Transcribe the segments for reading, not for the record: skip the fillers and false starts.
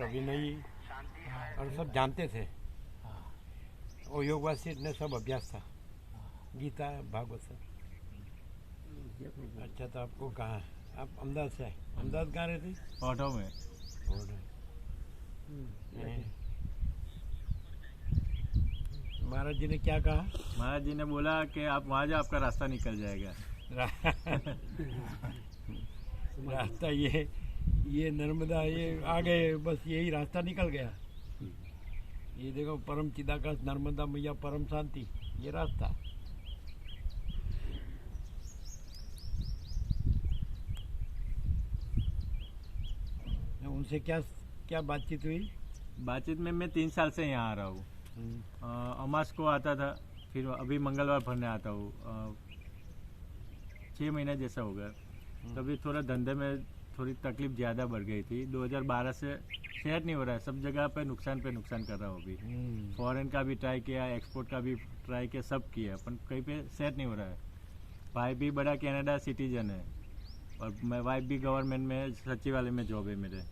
और अभिनय और सब जानते थे। वो योग वासिष्ठ ने सब अभ्यास था, गीता भागवत सब। अच्छा, तो आपको कहाँ, आप अहमदाबाद से आए? अहमदाबाद कहाँ रहते? ऑटो में। महाराज जी ने क्या कहा? महाराज जी ने बोला कि आप वहाँ जाओ, आपका रास्ता निकल जाएगा। रास्ता ये नर्मदा, ये आ गए, बस यही रास्ता निकल गया। ये देखो, परम चिदाकाश नर्मदा मैया परम शांति, ये रास्ता। उनसे क्या बातचीत हुई? बातचीत में मैं 3 साल से यहाँ आ रहा हूँ। अमास को आता था, फिर अभी मंगलवार भरने आता हूँ। 6 महीना जैसा हो गया। तभी थोड़ा धंधे में थोड़ी तकलीफ ज़्यादा बढ़ गई थी। 2012 से सेट नहीं हो रहा है, सब जगह पे नुकसान कर रहा हूँ अभी। फॉरेन का भी ट्राई किया, एक्सपोर्ट का भी ट्राई किया, सब किया, पर कहीं पे सेट नहीं हो रहा है। भाई भी बड़ा कनाडा सिटीजन है और मैं वाइफ भी गवर्नमेंट में सचिवालय में जॉब है मेरे।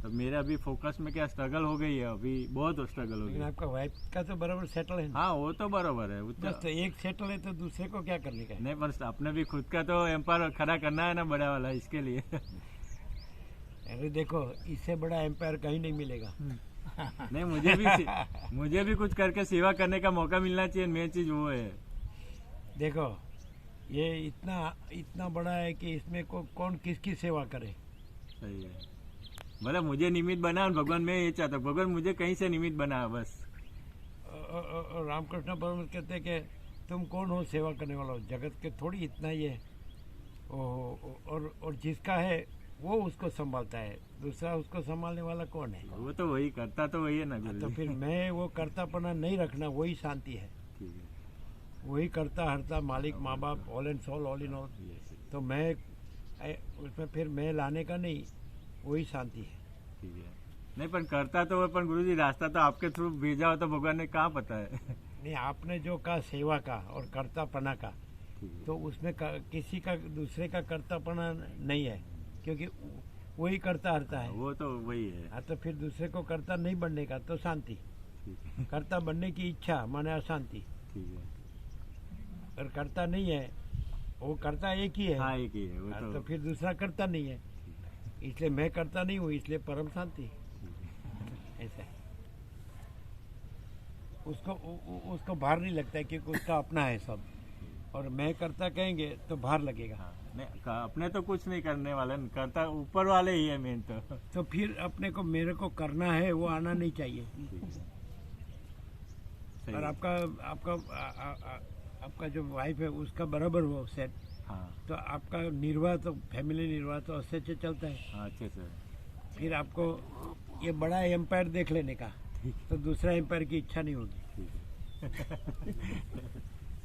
तो मेरा अभी फोकस में क्या स्ट्रगल हो गई है, अभी बहुत स्ट्रगल हो गई। लेकिन आपका वाइफ का तो बराबर सेटल है ना? हाँ, वो तो बराबर है। बस तो एक सेटल है तो दूसरे को क्या करने का है? नहीं, पर अपने भी खुद का तो एम्पायर खड़ा करना है ना, बड़ा वाला, इसके लिए। अरे देखो, इससे बड़ा एम्पायर कहीं नहीं मिलेगा। नहीं, मुझे भी कुछ करके सेवा करने का मौका मिलना चाहिए, मेन चीज वो है। देखो, ये इतना बड़ा है कि इसमें कौन किसकी सेवा करे। सही है। भले मुझे निमित्त बना, भगवान मैं ये चाहता हूँ, भगवान मुझे कहीं से निमित्त बना बस। रामकृष्ण परमहंस कहते हैं कि तुम कौन हो सेवा करने वाला हो, जगत के थोड़ी इतना ही है। और जिसका है वो उसको संभालता है, दूसरा उसको संभालने वाला कौन है? वो तो वही करता, तो वही है ना। तो फिर मैं वो कर्तापना नहीं रखना, वही शांति है। वही करता हरता मालिक, माँ बाप, all and soul, all in all. तो मैं उसमें फिर मैं लाने का नहीं, वही शांति है। ठीक है। नहीं, पर करता तो, पर गुरुजी रास्ता तो आपके थ्रू भेजा हो, तो भगवान ने कहाँ पता है। नहीं, आपने जो कहा सेवा का और कर्तापना का, तो उसमें किसी का दूसरे का कर्तापना नहीं है, क्योंकि वही करता हरता है। वो तो वही है। हाँ, तो फिर दूसरे को कर्ता नहीं बनने का तो शांति। कर्ता बनने की इच्छा माने अशांति। ठीक है। और कर्ता नहीं है, वो कर्ता एक ही है। हाँ, एक ही है वो तो फिर दूसरा कर्ता नहीं है, इसलिए मैं करता नहीं हूँ, इसलिए परम शांति। ऐसा है। उसको भार नहीं लगता है, क्योंकि उसका अपना है सब। और मैं करता कहेंगे तो भार लगेगा। हाँ, नहीं, अपने तो कुछ नहीं करने वाले, करता ऊपर वाले ही है मेन। तो फिर अपने को, मेरे को करना है, वो आना नहीं चाहिए। और आपका जो वाइफ है उसका बराबर हो सेट। हाँ। तो आपका निर्वाह, तो फैमिली निर्वाह तो अच्छे से चलता है। हाँ, अच्छे से। फिर आपको ये बड़ा एम्पायर देख लेने का, तो दूसरा एम्पायर की इच्छा नहीं होगी।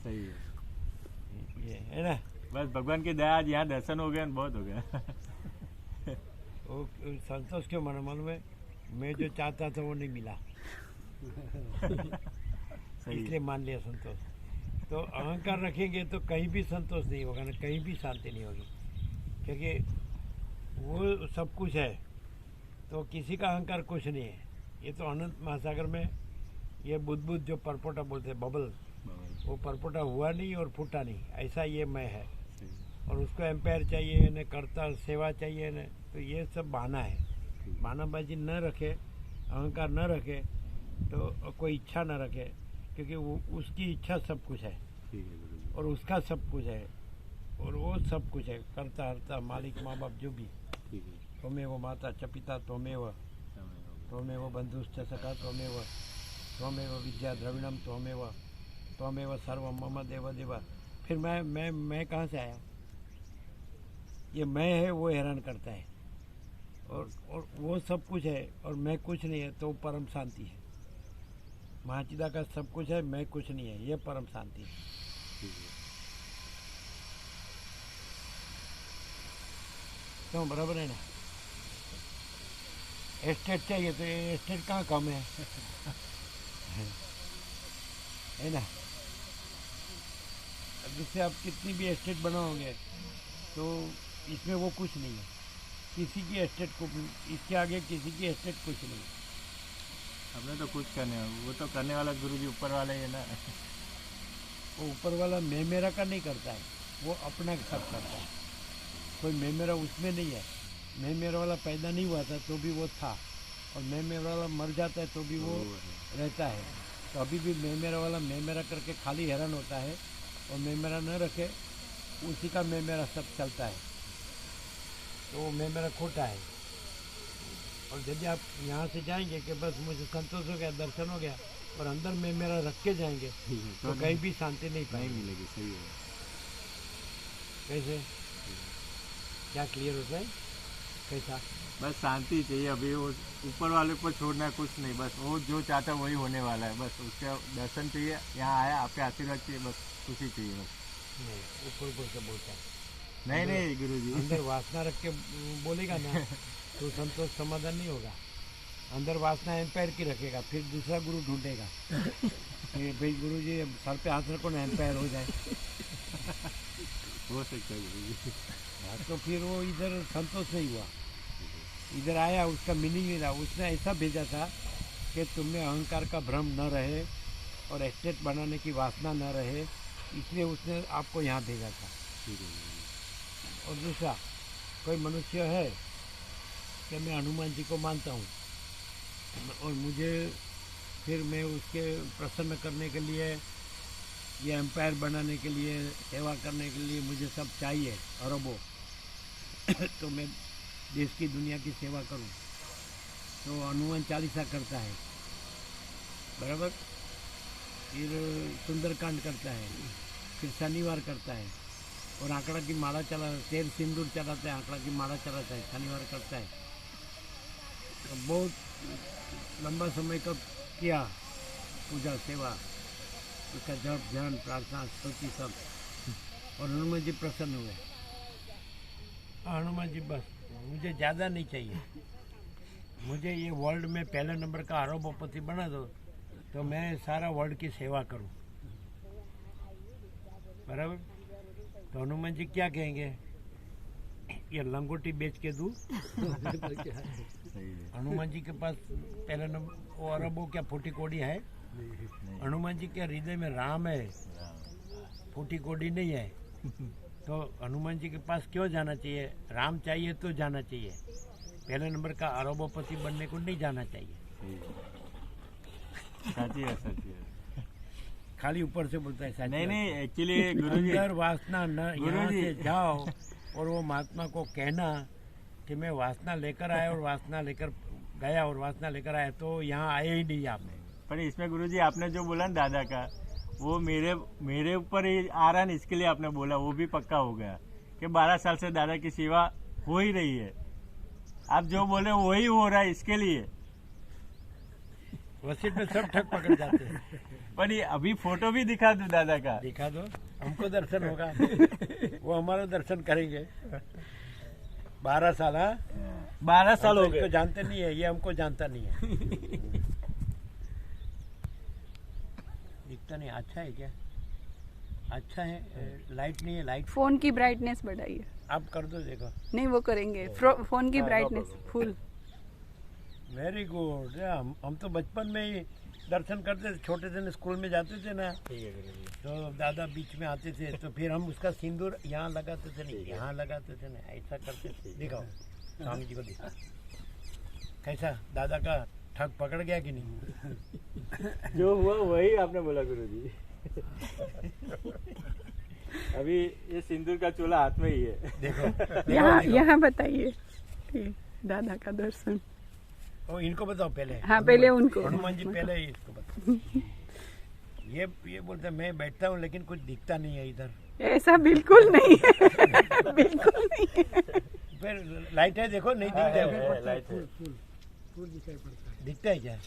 सही है। ये है ना। बस भगवान की दया, आज यहाँ दर्शन हो गया, बहुत हो गया। वो संतोष क्यों मन में, मैं जो चाहता था वो नहीं मिला, इसलिए मान लिया संतोष। तो अहंकार रखेंगे तो कहीं भी संतोष नहीं होगा ना, कहीं भी शांति नहीं होगी, क्योंकि वो सब कुछ है, तो किसी का अहंकार कुछ नहीं है। ये तो अनंत महासागर में ये बुद्ध जो परपोटा बोलते हैं, बबल, वो परपोटा हुआ नहीं और फूटा नहीं, ऐसा ये मैं है। और उसको एम्पायर चाहिए न, कर्ता सेवा चाहिए न, तो ये सब बहाना है। बहानाबाजी न रखे, अहंकार न रखे, तो कोई इच्छा न रखे, क्योंकि वो उसकी इच्छा सब कुछ है और उसका सब कुछ है, और वो सब कुछ है, करता हरता मालिक, माँ बाप जो भी। त्वमेव माता च पिता त्वमेव बंधुश्च सखा त्वमेव विद्या द्रविणम त्वमेव सर्वम मम देव देवा। फिर मैं कहाँ से आया? ये मैं है, वो हैरान करता है, और वो सब कुछ है और मैं कुछ नहीं है, तो परम शांति है। महाचिदा का सब कुछ है, मैं कुछ नहीं है, ये परम शांति है। तो बराबर है ना। एस्टेट चाहिए तो ये एस्टेट कहाँ कम है, है ना। अब जिससे आप कितनी भी एस्टेट बनाओगे तो इसमें वो कुछ नहीं है, किसी की एस्टेट को, इसके आगे किसी की एस्टेट कुछ नहीं। हमने तो कुछ करने, वो तो करने वाला गुरुजी ऊपर वाले ही है ना। वो ऊपर वाला मैं मेरा का नहीं करता है, वो अपना सब करता है। कोई मैं मेरा उसमें नहीं है। मैं मेरा वाला पैदा नहीं हुआ था तो भी वो था, और मैं मेरा वाला मर जाता है तो भी वो रहता है। तो अभी भी मैं मेरा वाला मैं मेरा करके खाली हैरान होता है, और मैं मेरा न रखे उसी का मैं मेरा सब चलता है। तो वो मैं मेरा खोटा है। और यदि आप यहाँ से जाएंगे कि बस मुझे संतोष हो गया, दर्शन हो गया, और अंदर में मेरा रख के जाएंगे तो कहीं भी शांति नहीं पाएंगे। मिलेगी। सही है। कैसे, क्या क्लियर होता है? कैसा? बस शांति चाहिए अभी, वो ऊपर वाले को छोड़ना है, कुछ नहीं। बस वो जो चाहता है वही होने वाला है। बस उसका दर्शन चाहिए, यहाँ आया, आपके आशीर्वाद चाहिए, बस खुशी चाहिए। बस नहीं, ऊपर ऊपर से बोलता है। नहीं गुरुजी, अंदर वासना रख के बोलेगा ना तो संतोष समाधान नहीं होगा। अंदर वासना एम्पायर की रखेगा, फिर दूसरा गुरु ढूंढेगा कि भाई गुरु जी सर पे हाथ रखो ना, एम्पायर हो जाए। हो सकता है गुरुजी। हाँ, तो फिर वो इधर संतोष नहीं हुआ। इधर आया, उसका मीनिंग नहीं रहा। उसने ऐसा भेजा था कि तुम्हें अहंकार का भ्रम न रहे और एस्टेट बनाने की वासना न रहे, इसलिए उसने आपको यहाँ भेजा था। और दूसरा, कोई मनुष्य है कि मैं हनुमान जी को मानता हूँ, और मुझे फिर मैं उसके प्रसन्न करने के लिए, ये एम्पायर बनाने के लिए, सेवा करने के लिए मुझे सब चाहिए अरबों तो मैं देश की दुनिया की सेवा करूं, तो हनुमान चालीसा करता है, बराबर। फिर सुंदरकांड करता है, फिर शनिवार करता है, और आंकड़ा की माला चला, तेल सिंदूर चलाता है, आंकड़ा की माला चलाता है, शनिवार करता है। तो बहुत लंबा समय तक किया पूजा सेवा, उसका जप ध्यान प्रार्थना स्तुति सब, और हनुमान जी प्रसन्न हुए। हनुमान जी बस मुझे ज़्यादा नहीं चाहिए, मुझे ये वर्ल्ड में पहले नंबर का अरबपति बना दो तो मैं सारा वर्ल्ड की सेवा करूं, बराबर। तो हनुमान जी क्या कहेंगे, ये लंगोटी बेच के दूं? हनुमान जी के पास पहले नंबर वो अरबों क्या फूटी कोड़ी है? हनुमान जी के हृदय में राम है, फूटी कोड़ी नहीं है। तो हनुमान जी के पास क्यों जाना चाहिए? राम चाहिए तो जाना चाहिए, पहले नंबर का अरबोपति बनने को नहीं जाना चाहिए। साची है। खाली ऊपर से बोलता है साची। नहीं एक्चुअली गुरुजी, अंदर वासना न, यहाँ से जाओ और वो महात्मा को कहना कि मैं वासना लेकर आया और वासना लेकर गया और वासना लेकर आया, तो यहाँ आए ही नहीं आपने। पर इसमें गुरुजी आपने जो बोला ना दादा का, वो मेरे ऊपर ही आ रहा है, इसके लिए आपने बोला, वो भी पक्का हो गया कि 12 साल से दादा की सेवा हो ही रही है। आप जो बोले वही हो रहा है, इसके लिए वसीट में सब ठग पकड़ जाते हैं। पर ये अभी फोटो भी दिखा दो दादा का, दिखा दो, हमको दर्शन होगा, वो हमारा दर्शन करेंगे। 12 साल, हाँ 12 साल हो इसको गए। जानते नहीं है, ये हमको जानता नहीं है। दिखता नहीं, अच्छा है क्या? अच्छा है, लाइट नहीं है, लाइट फोन की ब्राइटनेस बढ़ाइए। आप कर दो, देखो। नहीं वो करेंगे, फोन की ब्राइटनेस फुल। Very good. हम तो बचपन में ही दर्शन करते थे, छोटे थे ना, स्कूल में जाते थे ना, तो दादा बीच में आते थे, तो फिर हम उसका सिंदूर यहाँ लगाते थे, नहीं यहाँ लगाते थे ना, ऐसा करते थे। दिखाओ स्वामी जी को, दिखाओ कैसा दादा का ठग पकड़ गया कि नहीं? जो हुआ वही आपने बोला गुरुजी। अभी ये सिंदूर का चोला हाथ में ही है। देखो यहाँ बताइए कि दादा का दर्शन। ओ, इनको बताओ पहले। हाँ पहले उनको। हनुमान जी पहले इसको बताओ। ये बोलते मैं बैठता हूँ लेकिन कुछ दिखता नहीं है इधर। ऐसा बिल्कुल नहीं है। बिल्कुल नहीं है। फिर लाइट है, देखो नहीं दिखता है। लाइट है। फूल दिखाई पड़ता है। दिखता है क्या?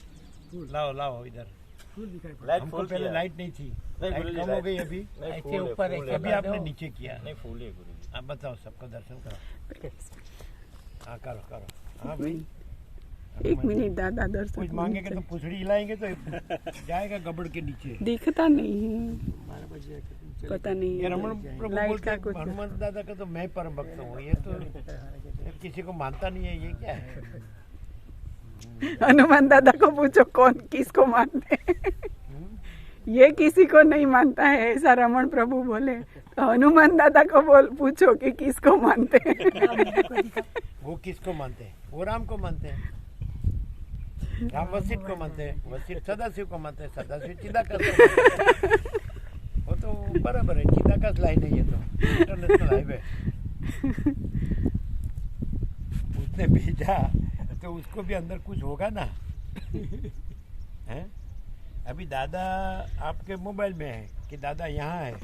लाओ इधर। फूल दिखाई पड़ता है। हमको पहले लाइट नहीं थी, लाइट कम हो गई अभी। ऐसे ऊपर अभी आपने नीचे किया। नहीं फूल है गुरुजी। आप बताओ, सबको दर्शन करो। हाँ करो। हाँ भाई, एक मिनट दादा दर्शन। कुछ मांगेंगे तो पूछड़ी हिलाएंगे तो जाएगा गबड़ के नीचे। दिखता नहीं है, पता नहीं ये है। रमन प्रभु लाइट बोलते का हैं, कुछ हनुमान दादा का तो मैं परम भक्त हूँ। ये तो किसी को मानता नहीं है, ये क्या है? हनुमान दादा को पूछो कौन किसको मानते हैं। ये किसी को नहीं मानता है ऐसा रमन प्रभु बोले, तो हनुमान दादा को पूछो कि किसको मानते हैं। वो किसको मानते हैं? वो राम को मानते हैं। राम वशिष्ठ को मानते हैं, वशिष्ठ सदाशिव को मानते हैं, सदाशिव चिदाकाश को मानते हैं। वो तो बराबर है, चिदाकाश लाइन है ये तो, इंटरनेशनल हाईवे। उसने भेजा तो उसको भी अंदर कुछ होगा ना। हैं? अभी दादा आपके मोबाइल में है कि दादा यहाँ है?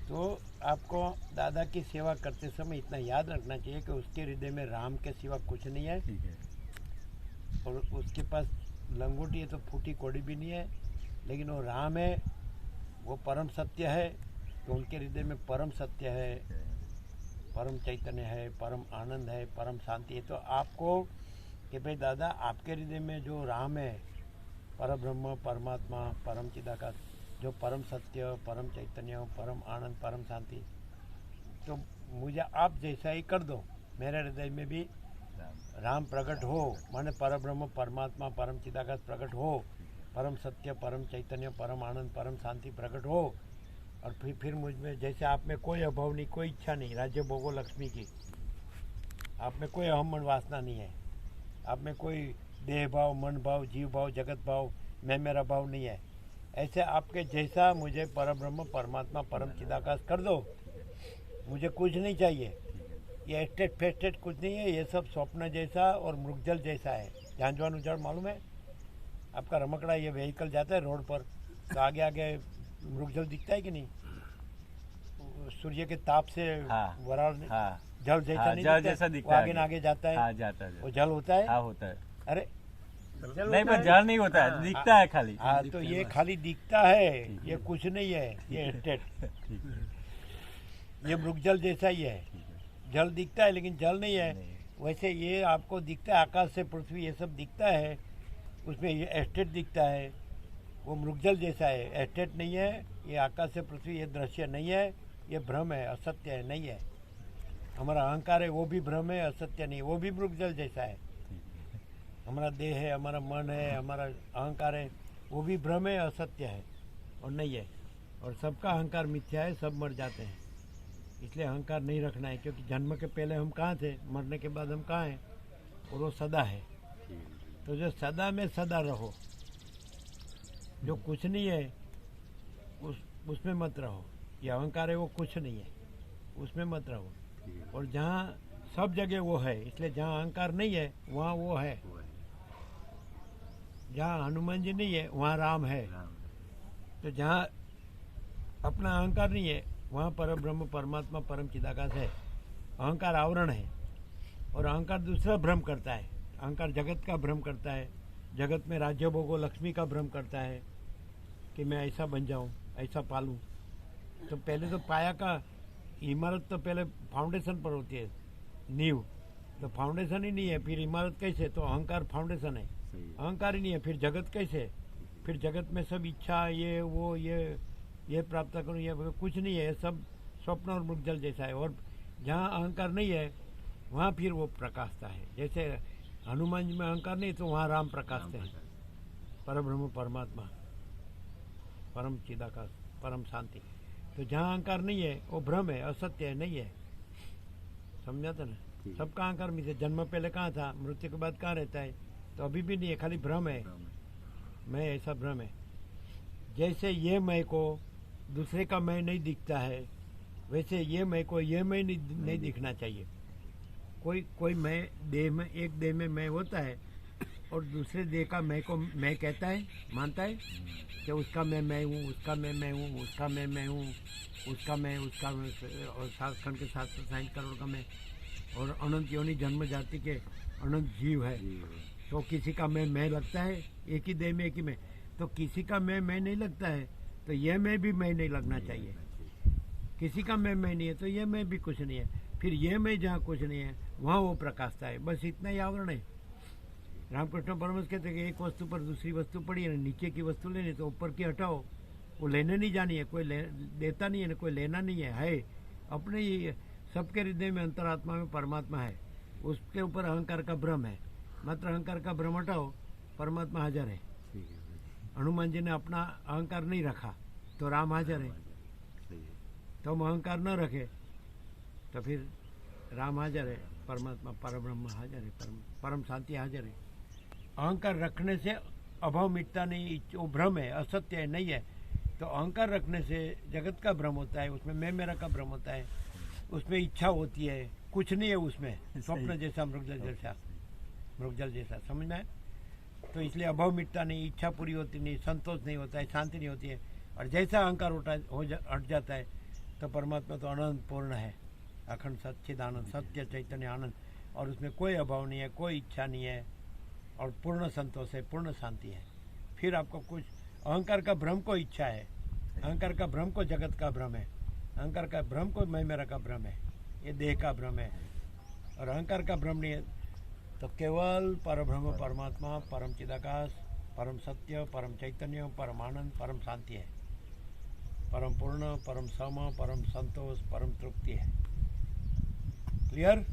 तो आपको दादा की सेवा करते समय इतना याद रखना चाहिए कि उसके हृदय में राम के सिवा कुछ नहीं है, और उसके पास लंगोटी है तो फूटी कोड़ी भी नहीं है, लेकिन वो राम है, वो परम सत्य है। तो उनके हृदय में परम सत्य है, परम चैतन्य है, परम आनंद है, परम शांति है। तो आपको कि भाई दादा आपके हृदय में जो राम है, परब्रह्म परमात्मा परम चिदाकाश, जो परम सत्य परम चैतन्य परम आनंद परम शांति, तो मुझे आप जैसा ही कर दो। मेरे हृदय में भी राम प्रकट हो, माने परब्रह्म परमात्मा परम चिदाकाश प्रकट हो, परम सत्य परम चैतन्य परम आनंद परम शांति प्रकट हो, और फिर मुझ में जैसे आप में कोई अभाव नहीं, कोई इच्छा नहीं, राज्य भोगो लक्ष्मी की, आप में कोई अहम मन वासना नहीं है, आप में कोई देह भाव मन भाव जीव भाव जगत भाव मैं मेरा भाव नहीं है। ऐसे आपके जैसा मुझे परब्रह्म परमात्मा परम चिदाकाश कर दो, मुझे कुछ नहीं चाहिए। ये एस्टेट फेस्टेट कुछ नहीं है, ये सब स्वप्न जैसा और मृगजल जैसा है। झांझवान उजाड़ मालूम है आपका? रमकड़ा ये व्हीकल जाता है रोड पर तो आगे आगे मृगजल दिखता है कि नहीं? सूर्य के ताप से वराल जल जैसा नहीं जल जैसा दिखता है, आगे ना आगे जाता है। जाता है। वो जल होता है? हाँ होता है। अरे नहीं पर जल नहीं होता है, दिखता है खाली। हाँ तो ये खाली दिखता है, ये कुछ नहीं है, ये एस्टेट। ये मृगजल जैसा ही है, जल दिखता है लेकिन जल नहीं है। वैसे ये आपको दिखता है, आकाश से पृथ्वी ये सब दिखता है, उसमें ये एस्टेट दिखता है, वो मृगजल जैसा है, एस्टेट नहीं है। ये आकाश से पृथ्वी ये दृश्य नहीं है, ये भ्रम है, असत्य है, नहीं है। हमारा अहंकार है वो भी भ्रम है, असत्य नहीं, वो भी मृगजल जैसा है। हमारा देह है, हमारा मन है, हमारा अहंकार है, वो भी भ्रम है, असत्य है और नहीं है। और सबका अहंकार मिथ्या है, सब मर जाते हैं। इसलिए अहंकार नहीं रखना है, क्योंकि जन्म के पहले हम कहाँ थे, मरने के बाद हम कहाँ हैं, और वो सदा है। तो जो सदा में सदा रहो, जो कुछ नहीं है उसमें मत रहो। ये अहंकार है वो कुछ नहीं है, उसमें मत रहो। और जहाँ सब जगह वो है, इसलिए जहाँ अहंकार नहीं है वहाँ वो है। जहाँ हनुमान जी नहीं है वहाँ राम है। तो जहाँ अपना अहंकार नहीं है वहाँ परब्रह्म परमात्मा परम चिदाकाश है। अहंकार आवरण है, और अहंकार दूसरा भ्रम करता है। अहंकार जगत का भ्रम करता है, जगत में राज्य भोगो लक्ष्मी का भ्रम करता है कि मैं ऐसा बन जाऊँ, ऐसा पालूँ। तो पहले तो पाया का इमारत तो पहले फाउंडेशन पर होती है, नींव। तो फाउंडेशन ही नहीं है, फिर इमारत कैसे? तो अहंकार फाउंडेशन है, अहंकार ही नहीं है, फिर जगत कैसे? फिर जगत में सब इच्छा, ये वो ये प्राप्त करूँ, ये कुछ नहीं है, सब स्वप्न और मृगजल जैसा है। और जहाँ अहंकार नहीं है वहाँ फिर वो प्रकाशता है। जैसे हनुमान जी में अहंकार नहीं तो वहाँ राम प्रकाशते हैं, परब्रह्म परमात्मा परम चिदाकाश परम शांति। तो जहाँ अहंकार नहीं है वो भ्रम है, असत्य है, नहीं है। समझा था ना? सबका अहंकार मिले। जन्म पहले कहाँ था, मृत्यु के बाद कहाँ रहता है? तो अभी भी नहीं है, खाली भ्रम है। मैं ऐसा भ्रम है। जैसे ये मैं को दूसरे का मैं नहीं दिखता है, वैसे ये मैं को ये मैं नहीं दिखना चाहिए। कोई मैं देह में, एक देह में मैं होता है और दूसरे देह का मैं को मैं कहता है, मानता है कि उसका मैं हूँ, उसका मैं हूँ, उसका मैं हूँ, उसका मैं और 7 खंड के 760 करोड़ का मैं, और अनंत योनि जन्म जाति के अनंत जीव है। तो किसी का मैं लगता है, एक ही देह में एक ही मैं। तो किसी का मैं नहीं लगता है तो यह मैं भी मैं नहीं लगना चाहिए। किसी का मैं नहीं है तो यह मैं भी कुछ नहीं है। फिर यह मैं जहाँ कुछ नहीं है वहाँ वो प्रकाशता है। बस इतना ही आवरण है। रामकृष्ण परमहंस कहते हैं कि एक वस्तु पर दूसरी वस्तु पड़ी है, नीचे की वस्तु लेनी तो ऊपर की हटाओ, वो लेने नहीं जानी है, कोई देता नहीं है, कोई लेना नहीं है अपने ही। सबके हृदय में अंतरात्मा में परमात्मा है, उसके ऊपर अहंकार का भ्रम है। मात्र अहंकार का भ्रम हटाओ, परमात्मा हाजिर है। हनुमान जी ने अपना अहंकार नहीं रखा तो राम हाजिर है। तो हम अहंकार न रखे तो फिर राम हाजिर है, परमात्मा परब्रह्म हाजिर है, परम शांति हाजिर है। अहंकार रखने से अभाव मिटता नहीं, वो भ्रम है, असत्य है, नहीं है। तो अहंकार रखने से जगत का भ्रम होता है, उसमें मैं मेरा का भ्रम होता है, उसमें इच्छा होती है, कुछ नहीं है उसमें, स्वप्न जैसा मृगजल जैसा, समझ में आए? तो इसलिए अभाव मिटता नहीं, इच्छा पूरी होती नहीं, संतोष नहीं होता है, शांति नहीं होती है। और जैसा अहंकार हट जाता है तो परमात्मा तो अनंत पूर्ण है, अखंड सच्चिदानंद, सत्य चैतन्य आनंद, और उसमें कोई अभाव नहीं है, कोई इच्छा नहीं है, और पूर्ण संतोष है, पूर्ण शांति है। फिर आपको कुछ अहंकार का भ्रम को इच्छा है, अहंकार का भ्रम को जगत का भ्रम है, अहंकार का भ्रम को मैं मेरा का भ्रम है, ये देह का भ्रम है, और अहंकार का भ्रम नहीं है। तो केवल परब्रह्म परमात्मा, परम चिदाकाश, परम सत्य, परम चैतन्य, परम आनंद, परम शांति है, परम पूर्ण, परम सम, परम संतोष, परम तृप्ति है। क्लियर?